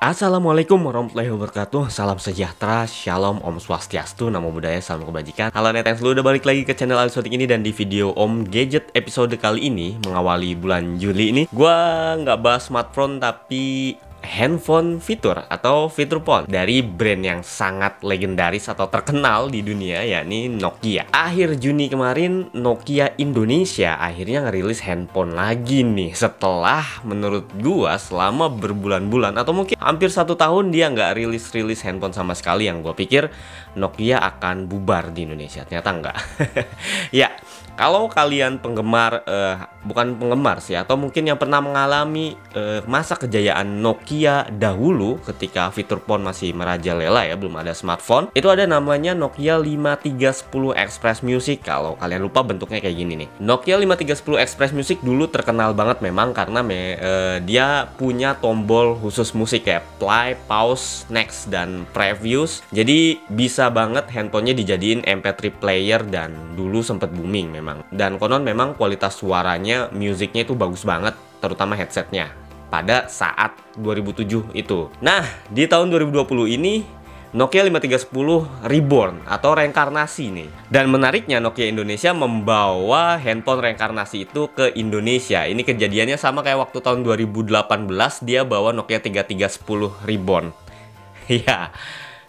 Assalamualaikum warahmatullahi wabarakatuh. Salam sejahtera, shalom, om swastiastu, namo buddhaya, salam kebajikan. Halo netens, lu udah balik lagi ke channel Alisotik ini. Dan di video Om Gadget episode kali ini, mengawali bulan Juli ini, gua nggak bahas smartphone tapi handphone fitur atau fitur phone dari brand yang sangat legendaris atau terkenal di dunia, yakni Nokia. Akhir Juni kemarin, Nokia Indonesia akhirnya ngerilis handphone lagi nih, setelah menurut gua selama berbulan-bulan atau mungkin hampir 1 tahun dia nggak rilis handphone sama sekali. Yang gua pikir Nokia akan bubar di Indonesia, ternyata enggak. Ya, kalau kalian penggemar, bukan penggemar sih, atau mungkin yang pernah mengalami masa kejayaan Nokia dahulu ketika fitur phone masih merajalela ya, belum ada smartphone, itu ada namanya Nokia 5310 Express Music. Kalau kalian lupa, bentuknya kayak gini nih. Nokia 5310 Express Music dulu terkenal banget memang karena dia punya tombol khusus musik kayak play, pause, next, dan previous. Jadi bisa banget handphonenya dijadiin MP3 player dan dulu sempet booming memang. Dan konon memang kualitas suaranya, musiknya itu bagus banget, terutama headsetnya pada saat 2007 itu. Nah, di tahun 2020 ini Nokia 5310 reborn atau reinkarnasi nih. Dan menariknya, Nokia Indonesia membawa handphone reinkarnasi itu ke Indonesia. Ini kejadiannya sama kayak waktu tahun 2018 dia bawa Nokia 3310 reborn. Ya.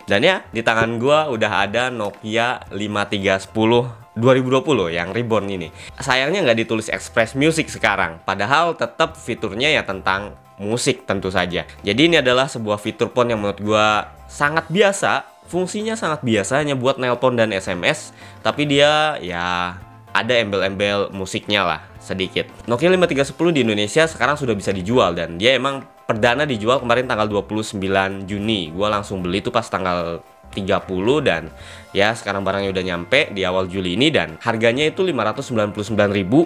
Dan ya, di tangan gua udah ada Nokia 5310 2020 yang reborn ini. Sayangnya nggak ditulis Express Music sekarang, padahal tetap fiturnya ya tentang musik tentu saja. Jadi ini adalah sebuah fitur phone yang menurut gua sangat biasa, fungsinya sangat biasa, hanya buat nelpon dan SMS, tapi dia ya ada embel-embel musiknya lah sedikit. Nokia 5310 di Indonesia sekarang sudah bisa dijual dan dia emang perdana dijual kemarin tanggal 29 Juni. Gua langsung beli tuh pas tanggal 30 dan ya sekarang barangnya udah nyampe di awal Juli ini dan harganya itu 599.000,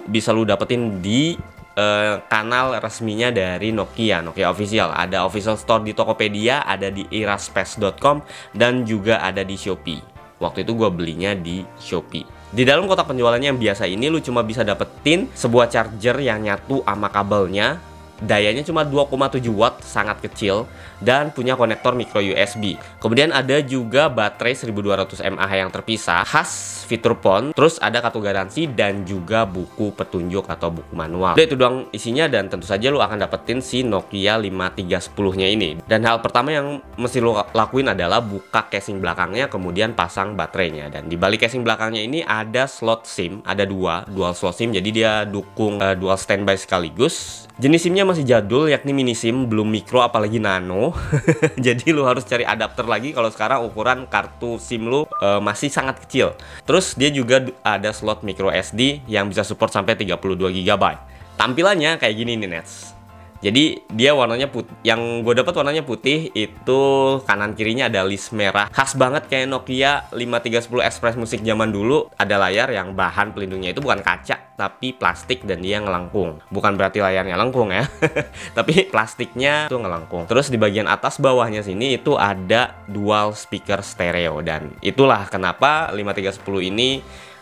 bisa lu dapetin di kanal resminya dari Nokia Official. Ada official store di Tokopedia, ada di iraspace.com, dan juga ada di Shopee. Waktu itu gue belinya di Shopee. Di dalam kotak penjualannya yang biasa ini lu cuma bisa dapetin sebuah charger yang nyatu sama kabelnya. Dayanya cuma 2,7 watt, sangat kecil, dan punya konektor micro USB. Kemudian ada juga baterai 1200 mAh yang terpisah, khas fitur phone. Terus ada kartu garansi dan juga buku petunjuk atau buku manual. Udah itu doang isinya, dan tentu saja lu akan dapetin si Nokia 5310-nya ini. Dan hal pertama yang mesti lu lakuin adalah buka casing belakangnya, kemudian pasang baterainya. Dan di balik casing belakangnya ini ada slot SIM, ada dual slot SIM, jadi dia dukung dual standby sekaligus. Jenis SIM-nya masih jadul, yakni mini SIM, belum micro apalagi nano. Jadi lu harus cari adapter lagi kalau sekarang ukuran kartu SIM lu masih sangat kecil. Terus dia juga ada slot micro SD yang bisa support sampai 32 GB. Tampilannya kayak gini nih nets. Jadi dia warnanya putih, yang gue dapat warnanya putih, itu kanan kirinya ada list merah. Khas banget kayak Nokia 5310 Express Music zaman dulu. Ada layar yang bahan pelindungnya itu bukan kaca, tapi plastik, dan dia ngelengkung. Bukan berarti layarnya lengkung ya, tapi plastiknya itu ngelengkung. Terus di bagian atas bawahnya sini itu ada dual speaker stereo. Dan itulah kenapa 5310 ini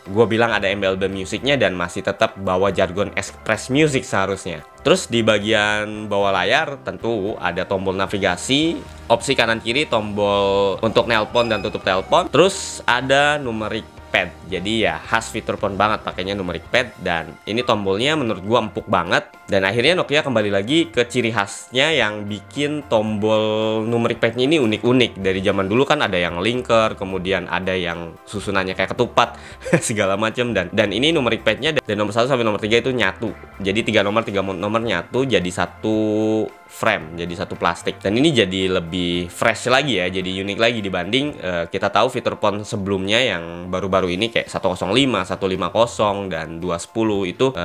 gue bilang ada embel-embel musiknya dan masih tetap bawa jargon Express Music seharusnya. Terus di bagian bawah layar tentu ada tombol navigasi, opsi kanan kiri tombol untuk nelpon dan tutup telepon. Terus ada numeric pad. Jadi ya khas fitur phone banget pakainya numeric pad, dan ini tombolnya menurut gua empuk banget. Dan akhirnya Nokia kembali lagi ke ciri khasnya yang bikin tombol numeric padnya ini unik-unik. Dari zaman dulu kan ada yang linker, kemudian ada yang susunannya kayak ketupat segala macam, dan ini numeric padnya dari nomor 1 sampai nomor 3 itu nyatu. Jadi 3 nomor nyatu jadi satu frame, jadi satu plastik. Dan ini jadi lebih fresh lagi ya, jadi unik lagi dibanding kita tahu fitur phone sebelumnya yang baru-baru ini kayak 105, 150, dan 210 itu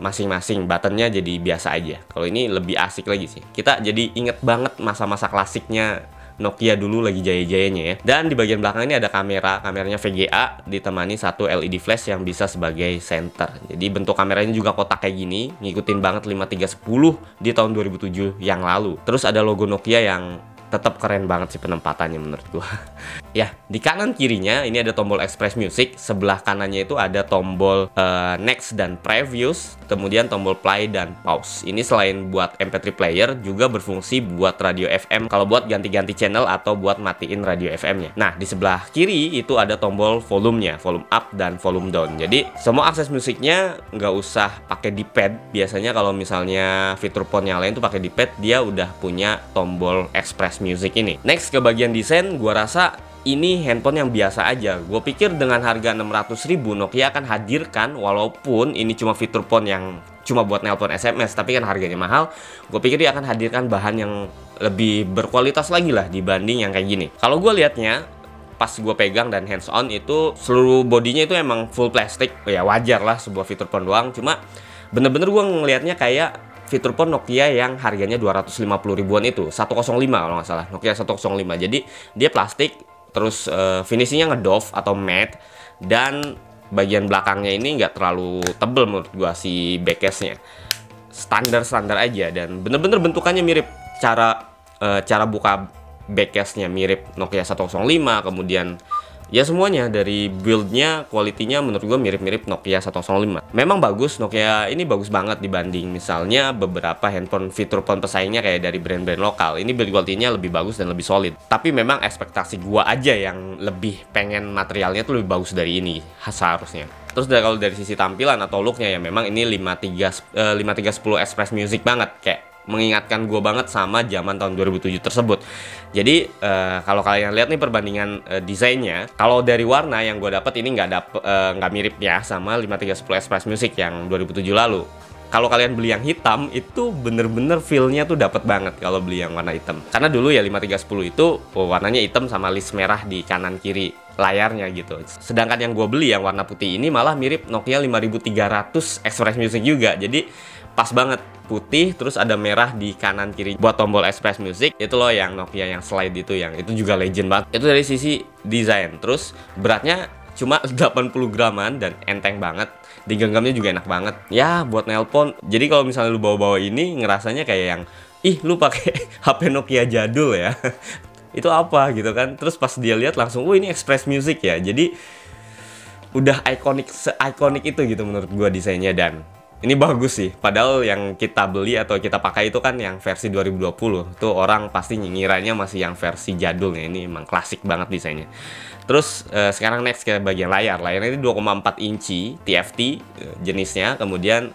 masing-masing buttonnya jadi biasa aja. Kalau ini lebih asik lagi sih. Kita jadi inget banget masa-masa klasiknya Nokia dulu lagi jaya-jayanya ya. Dan di bagian belakang ini ada kameranya VGA ditemani satu LED flash yang bisa sebagai center. Jadi bentuk kameranya juga kotak kayak gini, ngikutin banget 5310 di tahun 2007 yang lalu. Terus ada logo Nokia yang tetap keren banget sih penempatannya menurut gua. Ya, di kanan kirinya ini ada tombol Express Music, sebelah kanannya itu ada tombol Next dan Previous, kemudian tombol Play dan Pause. Ini selain buat MP3 player juga berfungsi buat radio FM kalau buat ganti-ganti channel atau buat matiin radio FM-nya. Nah, di sebelah kiri itu ada tombol volumenya, volume up dan volume down. Jadi, semua akses musiknya nggak usah pakai D-pad. Biasanya kalau misalnya fitur phone yang lain tuh pakai D-pad, dia udah punya tombol Express Music ini. Next ke bagian desain, gua rasa ini handphone yang biasa aja. Gue pikir dengan harga 600.000 Nokia akan hadirkan, walaupun ini cuma fitur phone yang cuma buat nelpon SMS, tapi kan harganya mahal. Gue pikir dia akan hadirkan bahan yang lebih berkualitas lagi lah dibanding yang kayak gini. Kalau gue liatnya, pas gue pegang dan hands on itu seluruh bodinya itu emang full plastik. Ya wajar lah sebuah fitur phone doang. Cuma bener-bener gue ngelihatnya kayak fitur phone Nokia yang harganya 250 ribuan itu, 105 kalau nggak salah, Nokia 105. Jadi dia plastik, terus finishingnya ngedoff atau matte, dan bagian belakangnya ini nggak terlalu tebel menurut gua si backcase-nya. Standar-standar aja, dan bener-bener bentukannya mirip, cara buka backcase-nya mirip Nokia 105, kemudian ya semuanya dari build-nya, quality-nya menurut gue mirip-mirip Nokia 105. Memang bagus, Nokia ini bagus banget dibanding misalnya beberapa handphone fitur phone pesaingnya kayak dari brand-brand lokal. Ini build quality-nya lebih bagus dan lebih solid. Tapi memang ekspektasi gua aja yang lebih pengen materialnya tuh lebih bagus dari ini seharusnya. Terus kalau dari sisi tampilan atau look-nya ya memang ini 5310 Express Music banget, kayak mengingatkan gue banget sama zaman tahun 2007 tersebut. Jadi kalau kalian lihat nih perbandingan desainnya, kalau dari warna yang gue dapat ini nggak mirip ya sama 5310 Express Music yang 2007 lalu. Kalau kalian beli yang hitam itu bener-bener feel-nya tuh dapat banget kalau beli yang warna hitam. Karena dulu ya 5310 itu warnanya hitam sama list merah di kanan kiri layarnya gitu. Sedangkan yang gue beli yang warna putih ini malah mirip Nokia 5300 Express Music juga. Jadi pas banget, putih terus ada merah di kanan kiri buat tombol Express Music. Itu loh yang Nokia yang slide itu, yang itu juga legend banget. Itu dari sisi desain. Terus beratnya cuma 80 graman dan enteng banget. Digenggamnya juga enak banget. Ya buat nelpon. Jadi kalau misalnya lu bawa-bawa ini ngerasanya kayak yang, ih lu pakai HP Nokia jadul ya. Itu apa gitu kan. Terus pas dia lihat langsung, oh ini Express Music ya. Jadi udah se-ikonik itu gitu menurut gua desainnya. Dan ini bagus sih, padahal yang kita beli atau kita pakai itu kan yang versi 2020. Tuh orang pasti nyingiranya masih yang versi jadulnya. Ini emang klasik banget desainnya. Terus sekarang next ke bagian layar. Layarnya ini 2,4 inci TFT jenisnya. Kemudian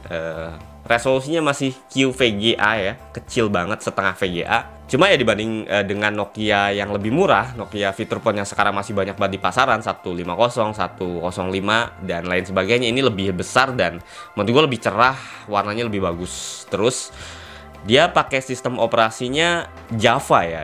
resolusinya masih QVGA ya, kecil banget, setengah VGA. Cuma ya dibanding dengan Nokia yang lebih murah, Nokia fitur phone yang sekarang masih banyak banget di pasaran, 150, 105, dan lain sebagainya, ini lebih besar dan menurut gue lebih cerah, warnanya lebih bagus. Terus dia pakai sistem operasinya Java ya.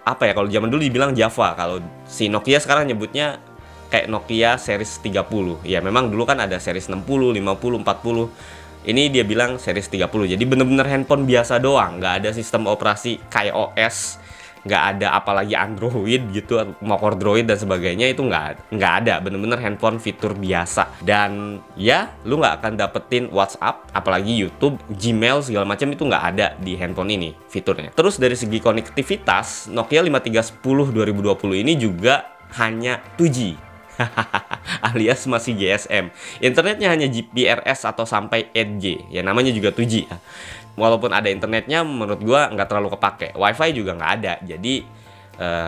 Apa ya, kalau zaman dulu dibilang Java, kalau si Nokia sekarang nyebutnya kayak Nokia series 30. Ya memang dulu kan ada series 60, 50, 40. Ini dia bilang series 30. Jadi bener-bener handphone biasa doang, nggak ada sistem operasi kayak OS, nggak ada apalagi Android gitu, motor Droid dan sebagainya, itu nggak ada. Bener-bener handphone fitur biasa. Dan ya lu nggak akan dapetin WhatsApp, apalagi YouTube, Gmail segala macam itu nggak ada di handphone ini fiturnya. Terus dari segi konektivitas, Nokia 5310 2020 ini juga hanya 2G. Alias masih GSM. Internetnya hanya GPRS atau sampai 8G. Ya namanya juga 2G ya. Walaupun ada internetnya, menurut gua nggak terlalu kepake. WiFi juga nggak ada. Jadi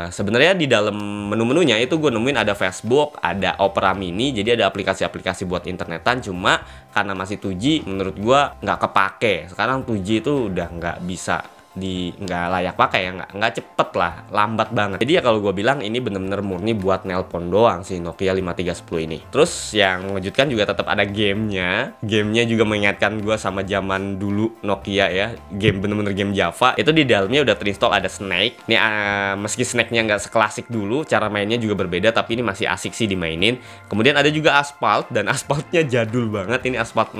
sebenarnya di dalam menu-menunya itu gue nemuin ada Facebook, ada Opera Mini. Jadi ada aplikasi-aplikasi buat internetan. Cuma karena masih 2G, menurut gua nggak kepake. Sekarang 2G itu udah nggak bisa, nggak layak pakai ya, nggak cepet lah, lambat banget. Jadi ya kalau gue bilang ini bener-bener murni buat nelpon doang si Nokia 5310 ini. Terus yang mengejutkan juga tetap ada gamenya juga mengingatkan gue sama zaman dulu Nokia ya, game bener-bener game Java. Itu di dalamnya udah terinstall ada Snake. Ini meski Snake-nya nggak seklasik dulu, cara mainnya juga berbeda, tapi ini masih asik sih dimainin. Kemudian ada juga Asphalt, dan Asphaltnya jadul banget. Ini Asphalt 6,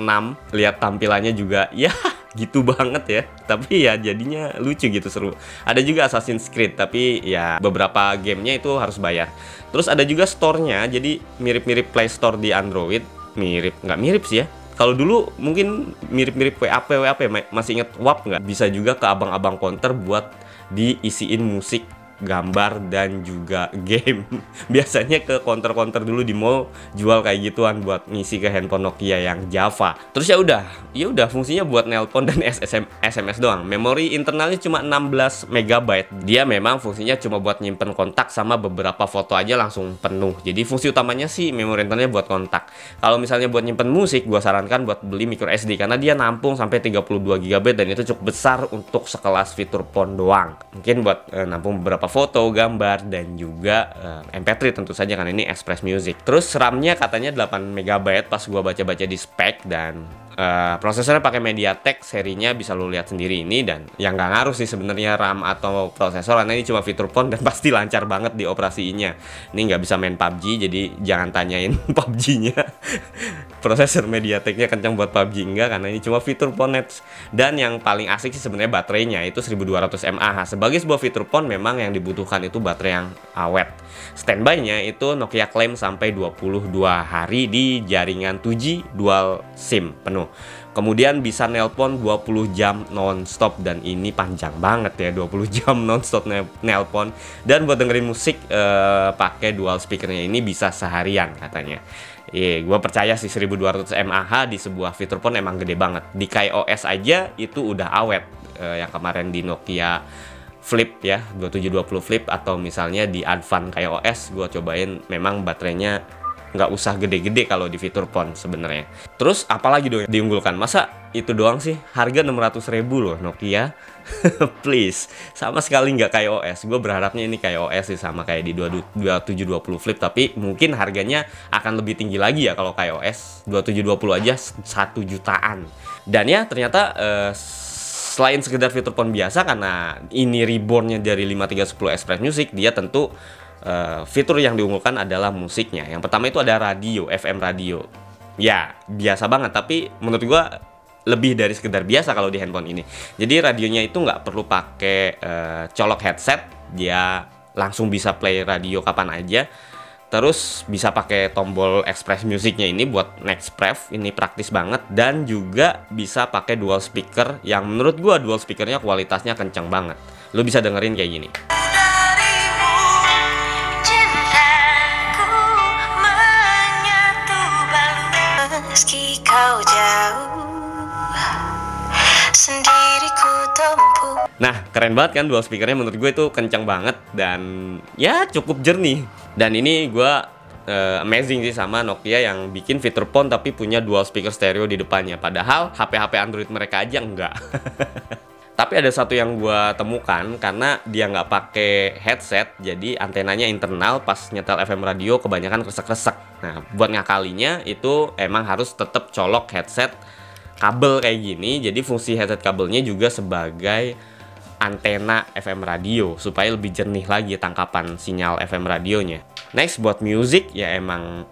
lihat tampilannya juga ya gitu banget ya, tapi ya jadinya lucu gitu, seru. Ada juga Assassin's Creed, tapi ya beberapa gamenya itu harus bayar. Terus ada juga store-nya, jadi mirip-mirip Play Store di Android. Nggak mirip sih ya. Kalau dulu mungkin mirip-mirip WAP, masih inget WAP nggak? Bisa juga ke abang-abang counter buat diisiin musik gambar dan juga game. Biasanya ke counter-counter dulu di mall jual kayak gituan buat ngisi ke handphone Nokia yang Java. Terus ya udah fungsinya buat nelpon dan SMS doang. Memori internalnya cuma 16 MB. Dia memang fungsinya cuma buat nyimpen kontak sama beberapa foto aja langsung penuh. Jadi fungsi utamanya sih memori internalnya buat kontak. Kalau misalnya buat nyimpen musik, gua sarankan buat beli micro SD karena dia nampung sampai 32 GB dan itu cukup besar untuk sekelas fitur phone doang. Mungkin buat nampung beberapa foto, gambar, dan juga MP3 tentu saja karena ini Express Music. Terus RAM-nya katanya 8 MB pas gua baca-baca di spek, dan prosesornya pakai MediaTek, serinya bisa lo lihat sendiri ini, dan yang nggak ngaruh sih sebenarnya RAM atau prosesor karena ini cuma fitur phone dan pasti lancar banget di operasinya. Ini nggak bisa main PUBG, jadi jangan tanyain PUBG-nya. Prosesor MediaTek-nya kencang buat PUBG enggak, karena ini cuma fitur phone. Dan yang paling asik sih sebenarnya baterainya itu 1200 mAh. Sebagai sebuah fitur phone memang yang dibutuhkan itu baterai yang awet. Standby-nya itu Nokia klaim sampai 22 hari di jaringan 2G dual SIM penuh. Kemudian bisa nelpon 20 jam non-stop, dan ini panjang banget ya, 20 jam non-stop nelpon. Dan buat dengerin musik pakai dual speakernya ini bisa seharian katanya. Gue percaya sih 1200 mAh di sebuah fitur phone emang gede banget. Di KaiOS aja itu udah awet. Yang kemarin di Nokia Flip ya, 2720 Flip, atau misalnya di Advan KaiOS gue cobain, memang baterainya nggak usah gede-gede kalau di fitur phone sebenarnya. Terus apalagi dong diunggulkan? Masa itu doang sih? Harga 600.000 loh Nokia. Please, sama sekali nggak KaiOS. Gue berharapnya ini KaiOS sih, sama kayak di 2720 Flip, tapi mungkin harganya akan lebih tinggi lagi ya kalau KaiOS. 2720 aja 1 jutaan. Dan ya ternyata selain sekedar fitur phone biasa, karena ini reborn-nya dari 5310 Express Music, dia tentu fitur yang diunggulkan adalah musiknya. Yang pertama itu ada radio, FM radio. Ya, biasa banget, tapi menurut gua lebih dari sekedar biasa kalau di handphone ini. Jadi radionya itu nggak perlu pakai colok headset, dia langsung bisa play radio kapan aja. Terus bisa pakai tombol Express Musicnya ini buat next pref, ini praktis banget. Dan juga bisa pakai dual speaker, yang menurut gua dual speakernya kualitasnya kencang banget. Lu bisa dengerin kayak gini. Meski kau jauh, sendiriku tempuh. Nah, keren banget kan dual speakernya, menurut gue itu kencang banget dan ya cukup jernih. Dan ini gue amazing sih sama Nokia yang bikin fitur phone tapi punya dual speaker stereo di depannya. Padahal HP-HP Android mereka aja enggak. Tapi ada satu yang gue temukan, karena dia nggak pakai headset, jadi antenanya internal, pas nyetel FM radio kebanyakan kresek-kresek. Nah, buat ngakalinya itu emang harus tetap colok headset kabel kayak gini. Jadi fungsi headset kabelnya juga sebagai antena FM radio supaya lebih jernih lagi tangkapan sinyal FM radionya. Next, buat music ya emang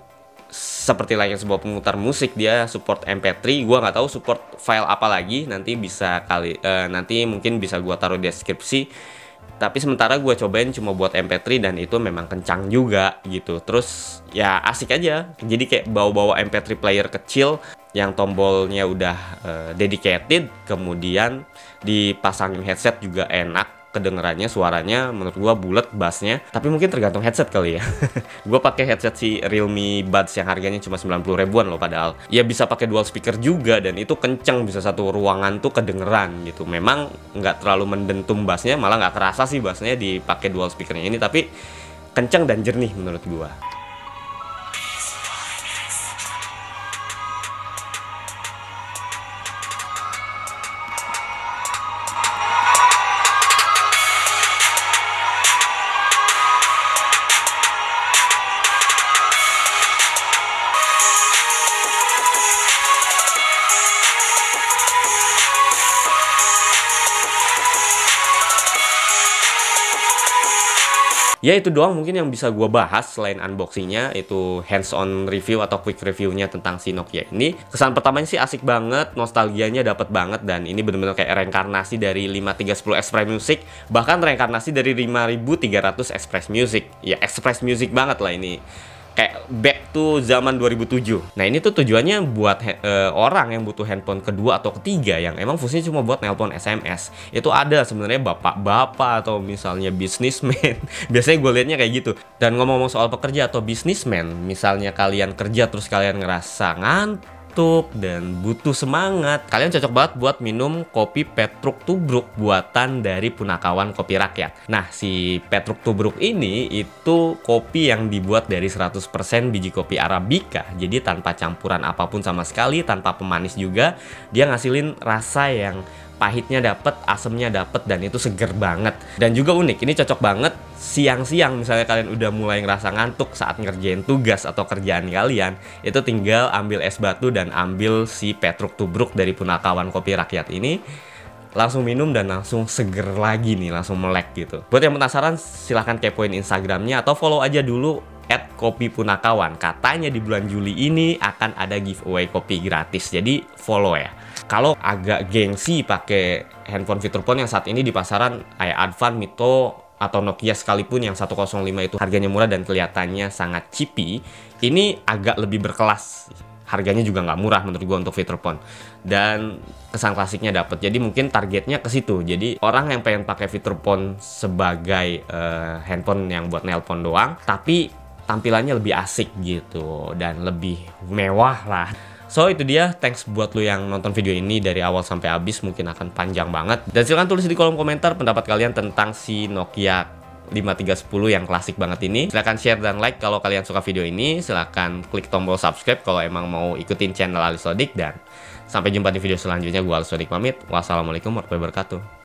seperti layaknya sebuah pemutar musik, dia support MP3. Gua nggak tahu support file apa lagi, nanti bisa nanti mungkin bisa gua taruh di deskripsi. Tapi sementara gua cobain cuma buat MP3 dan itu memang kencang juga gitu. Terus ya asik aja. Jadi kayak bawa-bawa MP3 player kecil yang tombolnya udah dedicated, kemudian dipasangin headset juga enak. Kedengerannya suaranya menurut gua bulat bassnya, tapi mungkin tergantung headset kali ya. Gua pakai headset si Realme Buds yang harganya cuma 90 ribuan loh, padahal ya bisa pakai dual speaker juga dan itu kenceng, bisa satu ruangan tuh kedengeran gitu. Memang nggak terlalu mendentum bassnya, malah nggak kerasa sih bassnya dipakai dual speakernya ini, tapi kenceng dan jernih menurut gua. Ya itu doang mungkin yang bisa gue bahas selain unboxingnya, itu hands-on review atau quick reviewnya tentang si Nokia ini. Kesan pertamanya sih asik banget, nostalgianya dapet banget, dan ini bener-bener kayak reinkarnasi dari 5310 Express Music, bahkan reinkarnasi dari 5300 Express Music. Ya Express Music banget lah ini. kayak back to zaman 2007. Nah ini tuh tujuannya buat orang yang butuh handphone kedua atau ketiga yang emang fungsinya cuma buat nelpon SMS. Itu ada sebenarnya bapak-bapak atau misalnya bisnismen. Biasanya gue liatnya kayak gitu. Dan ngomong-ngomong soal pekerja atau bisnismen, misalnya kalian kerja terus kalian ngerasa ngantuk dan butuh semangat, kalian cocok banget buat minum kopi Petruk Tubruk buatan dari Punakawan Kopi Rakyat. Nah, si Petruk Tubruk ini itu kopi yang dibuat dari 100% biji kopi Arabica. Jadi tanpa campuran apapun sama sekali, tanpa pemanis juga. Dia ngasilin rasa yang pahitnya dapet, asemnya dapet, dan itu seger banget. Dan juga unik, ini cocok banget siang-siang misalnya kalian udah mulai ngerasa ngantuk saat ngerjain tugas atau kerjaan kalian, itu tinggal ambil es batu dan ambil si Petruk Tubruk dari Punakawan Kopi Rakyat ini, langsung minum dan langsung seger lagi nih, langsung melek gitu. Buat yang penasaran silahkan kepoin Instagramnya atau follow aja dulu @kopipunakawan. Katanya di bulan Juli ini akan ada giveaway kopi gratis, jadi follow ya. Kalau agak gengsi pakai handphone fitur phone yang saat ini di pasaran kayak Advan, Mito, atau Nokia sekalipun yang 105 itu harganya murah dan kelihatannya sangat cheapy, ini agak lebih berkelas. Harganya juga nggak murah menurut gua untuk fitur phone. Dan kesan klasiknya dapet. Jadi mungkin targetnya ke situ. Jadi orang yang pengen pakai fitur phone sebagai handphone yang buat nelpon doang, tapi tampilannya lebih asik gitu dan lebih mewah lah. So itu dia, thanks buat lu yang nonton video ini dari awal sampai habis, mungkin akan panjang banget. Dan silahkan tulis di kolom komentar pendapat kalian tentang si Nokia 5310 yang klasik banget ini. Silahkan share dan like kalau kalian suka video ini. Silahkan klik tombol subscribe kalau emang mau ikutin channel Ali Sodik. Dan sampai jumpa di video selanjutnya. Gua Ali Sodik pamit. Wassalamualaikum warahmatullahi wabarakatuh.